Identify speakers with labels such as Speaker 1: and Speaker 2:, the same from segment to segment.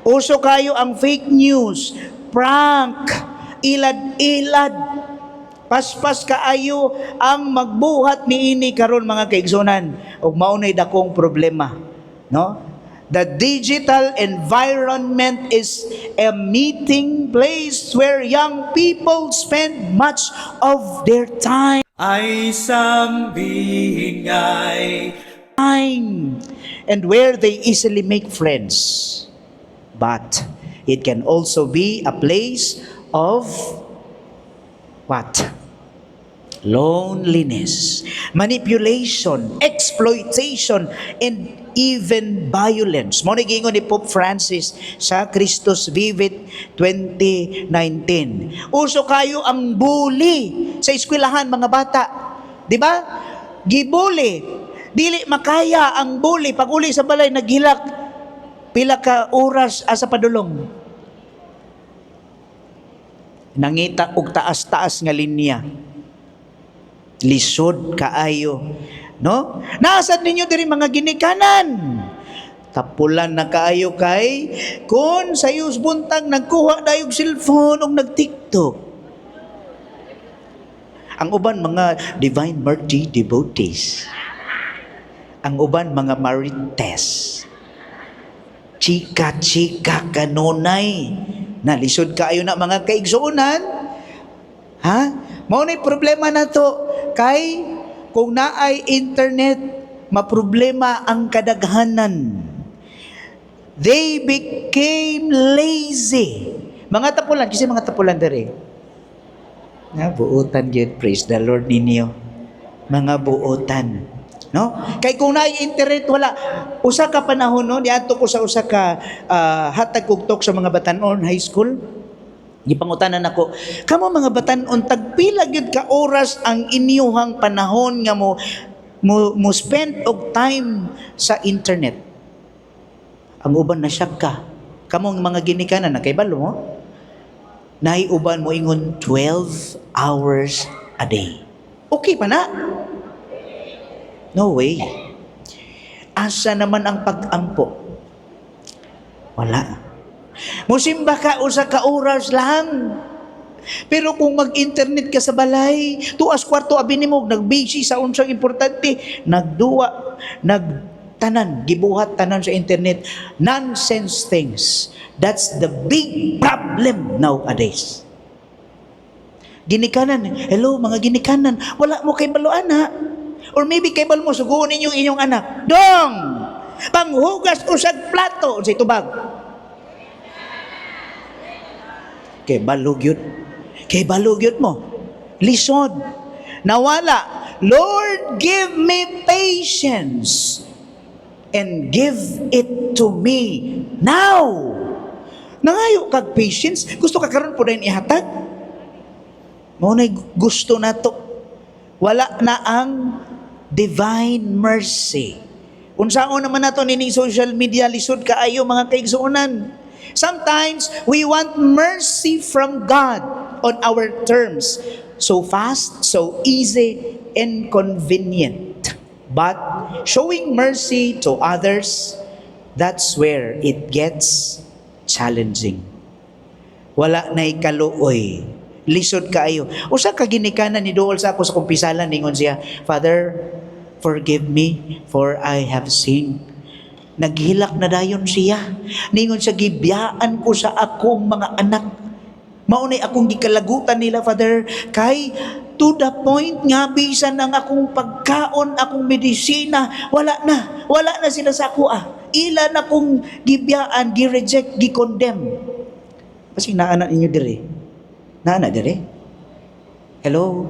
Speaker 1: Uso kayo ang fake news, prank, ilad-ilad. Paspas kaayo ang magbuhat niini karon mga kaigsunan, ug maunay dakong problema, no? The digital environment is a meeting place where young people spend much of their time. Ay sambingay time, and where they easily make friends. But it can also be a place of what? Loneliness, manipulation, exploitation, and even violence. Mo gingon ni Pope Francis sa Christus Vivit 2019. Uso kayo ang bully sa eskwelahan mga bata. Di ba? Gibuli. Dili makaya ang bully. Pag uli sa balay, naghilak. Pila ka oras asa padulong. Nangita og taas-taas nga linya. Lisod kaayo, no? Nasad ninyo diri mga ginikanan. Tapulan na kaayo kay kun sayos buntag nagkuha dayog cellphone og nag-TikTok. Ang uban mga Divine Mercy devotees. Ang uban mga marites. Chika-chika kanunay. Nalisod kaayo na mga kaigsuonan. Ha? Mao nay problema na to. Kay kung naay internet, maproblema ang kadaghanan. They became lazy. Mga tapulan, kasi mga tapulan dere. Nga buotan gyud, praise the Lord ninyo. Mga buotan. No? Kay kung naay internet wala, usa ka panahon no, diadto ko sa usa ka hatag kog talk sa mga batanon high school. Gipangutanan ako, kamo mga batan-on tagpila gyud ka oras ang inyuhang panahon nga mo spend og time sa internet. Ang uban na siyak ka. Kamong mga ginikanan na kay balo mo. Naay uban mo ingon 12 hours a day. Okay pa na? No way. Asa naman ang pag-ampo? Wala. Musimba ka usa ka oras lang. Pero kung mag-internet ka sa balay, tuas kwarto abi nimo nag-busy sa unsang importante, nagtanan, gibuhat tanan sa internet, nonsense things. That's the big problem nowadays. Ginikanan, hello mga ginikanan, wala mo kay baluan ha. Or maybe kay bal mo suguon ninyo inyong anak. Dong! Panghugas usag plato sa tubag. Kay balugyot mo. Lisod. Nawala. Lord, give me patience and give it to me now. Nangayo kag patience. Gusto ka karon po rin ihatag? Maunay gusto na to. Wala na ang divine mercy. Unsaon naman nato nini social media, lisod kaayo mga kaigsuonan. Sometimes we want mercy from God on our terms. So fast, so easy, and convenient. But showing mercy to others, that's where it gets challenging. Wala na'y kaluoy. Lisod kaayo. Usa ka ginikanan ni duol sa ako sa kumpisalan, ningon siya, Father, forgive me for I have sinned. Naghilak na dayon siya. Ningon siya, gibiyaan ko sa akong mga anak. Maunay akong gikalagutan nila, Father, kay to the point nga bisan ang akong pagkaon, akong medisina, wala na sila sa ako Ila na akong gibiyaan, gi-reject, gi-condemn. Kasi naana ninyo dire. Naana dire? Hello?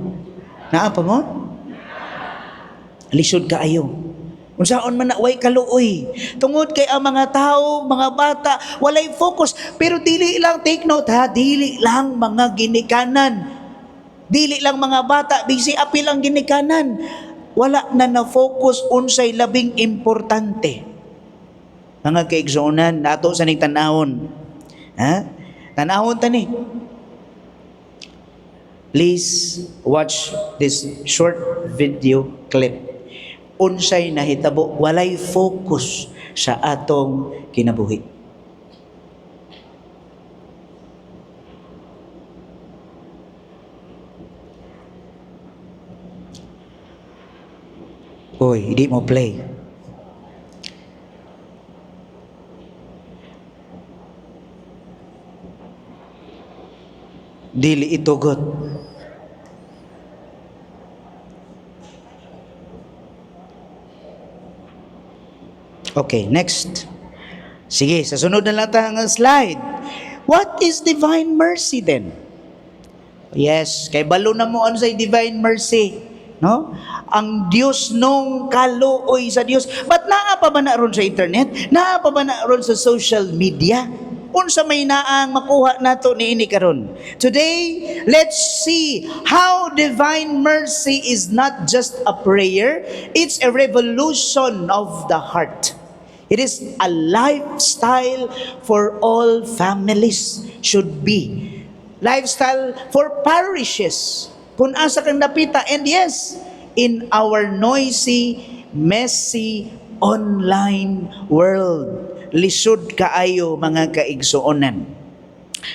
Speaker 1: Naa pa mo? Lisod kaayo. Unsaon man na way kaluoy. Tungod kay ang mga tao, mga bata, walay focus. Pero dili lang, take note ha, dili lang mga ginikanan. Dili lang mga bata, busy apil ang ginikanan. Wala na na-focus unsay labing importante. Mga kaigsuonan, nato sa ning tanahon. Ha? Tanahon tani. Please watch this short video clip. Unsay nahitabo, walay focus sa atong kinabuhi. Uy, hindi mo play. Dili itugot. Okay, next. Sige, sa sunod na lang tayo ng slide. What is divine mercy then? Yes, kay balo na mo ano sa divine mercy. No? Ang Diyos nung kaluoy sa Diyos. Ba't naa pa ba na ron sa internet? Naa pa ba na ron sa social media? Unsa may naang makuha nato ni ini karon. Today, let's see how divine mercy is not just a prayer, it's a revolution of the heart. It is a lifestyle for all families should be. Lifestyle for parishes. Kung asa kang napita, and yes, in our noisy, messy, online world, lisod kaayo mga kaigsuonan.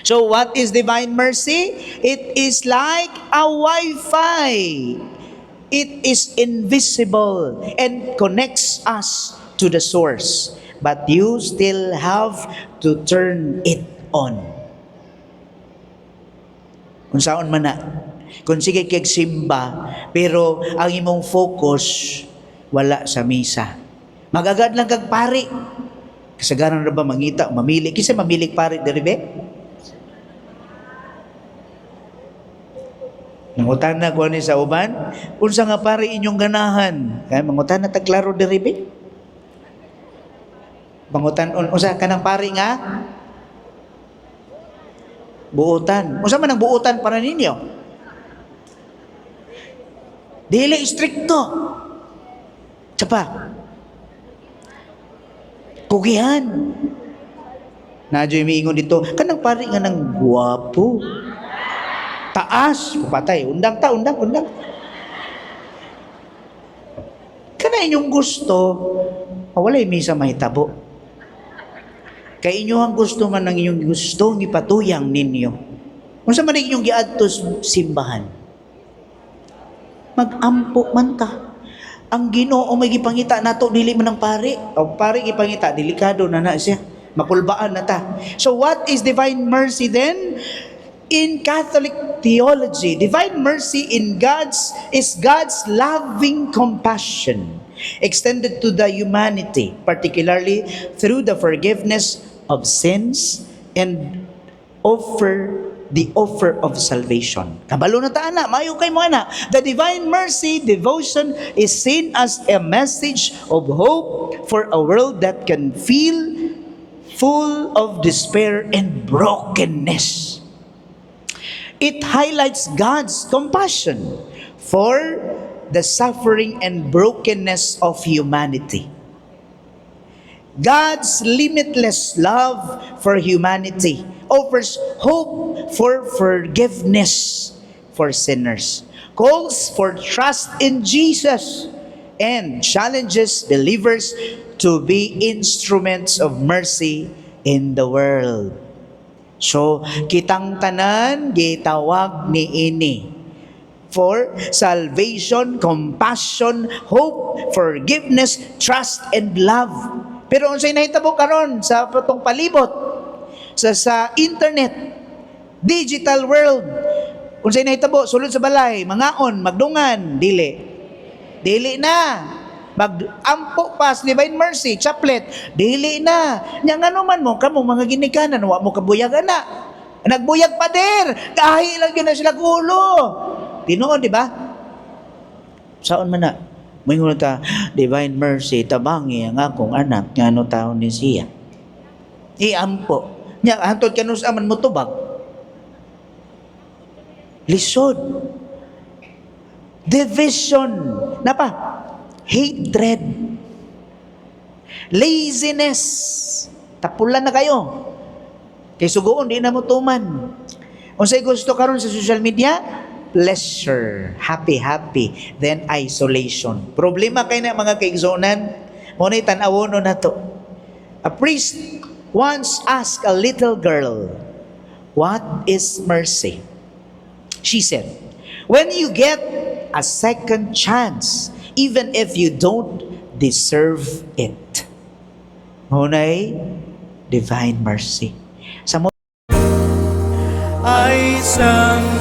Speaker 1: So what is divine mercy? It is like a Wi-Fi. It is invisible and connects us to the source. But you still have to turn it on. Kung saan man na. Kung sige kag simba, pero ang imong focus wala sa misa. Magagad lang kag pari. Kasagaran na ba mangita, mamili? Kisa mamili pari diri be? Nangutan na ko ni sa uban, unsa nga pari inyong ganahan? Kaya mangutan na taglaro diri be? Mangutan unsa kanang pari nga? Buutan. Unsa man ang buutan para ninyo? Dili stricto. Tsapa. Kugihan. Nadyo yung miingon dito, kanang pari nga ng guwapo. Taas. Patay. Undang. Kana inyong gusto, walay misa mahitabo. Kay inyo ang gusto man ng inyong gusto, ipatuyang ninyo. Kung sa man inyong giadtos simbahan, mag-ampo man ta. Ang Ginoo may gipangita nato dili man ang pari. O pari gipangita, delikado na siya. Makulbaan na ta. So what is divine mercy then? In Catholic theology, divine mercy is God's loving compassion extended to the humanity, particularly through the forgiveness of sins and the offer of salvation. Kabalo na ta ana, mayo kay mo ana. The divine mercy devotion is seen as a message of hope for a world that can feel full of despair and brokenness. It highlights God's compassion for the suffering and brokenness of humanity. God's limitless love for humanity offers hope for forgiveness for sinners, calls for trust in Jesus, and challenges believers to be instruments of mercy in the world. So, kitang tanan gitawag ni ini for salvation, compassion, hope, forgiveness, trust, and love. Pero unsay nahitabo karon sa patong palibot, sa internet, digital world, unsay nahitabo sulod sa balay, mangaon, magdungan, dili na. Mag-ampo pas, divine mercy, chaplet, dili na. Nya ngano man mo, kamo mga ginikanan, wa mo kabuyagan na. Nagbuyag pa der, kahi lang yun na sila gulo. Tinoon, di ba? Saon man na? Moingon ta, divine mercy, tabangi ang akong anak, nga ano taon ni siya. Iampo. Nya, hantod kanus aman mo tubag. Lisod. Division. Napa? Hatred, laziness, tapulan na kayo. Kay sugoon, di na mo tuman. Kung sa'yo gusto karon sa social media, pleasure, happy, then isolation. Problema kayo na mga kaigsonan, muna itanawon na to. A priest once asked a little girl, what is mercy? She said, when you get a second chance, even if you don't deserve it. Hunay, divine mercy. Sa mo
Speaker 2: ay isang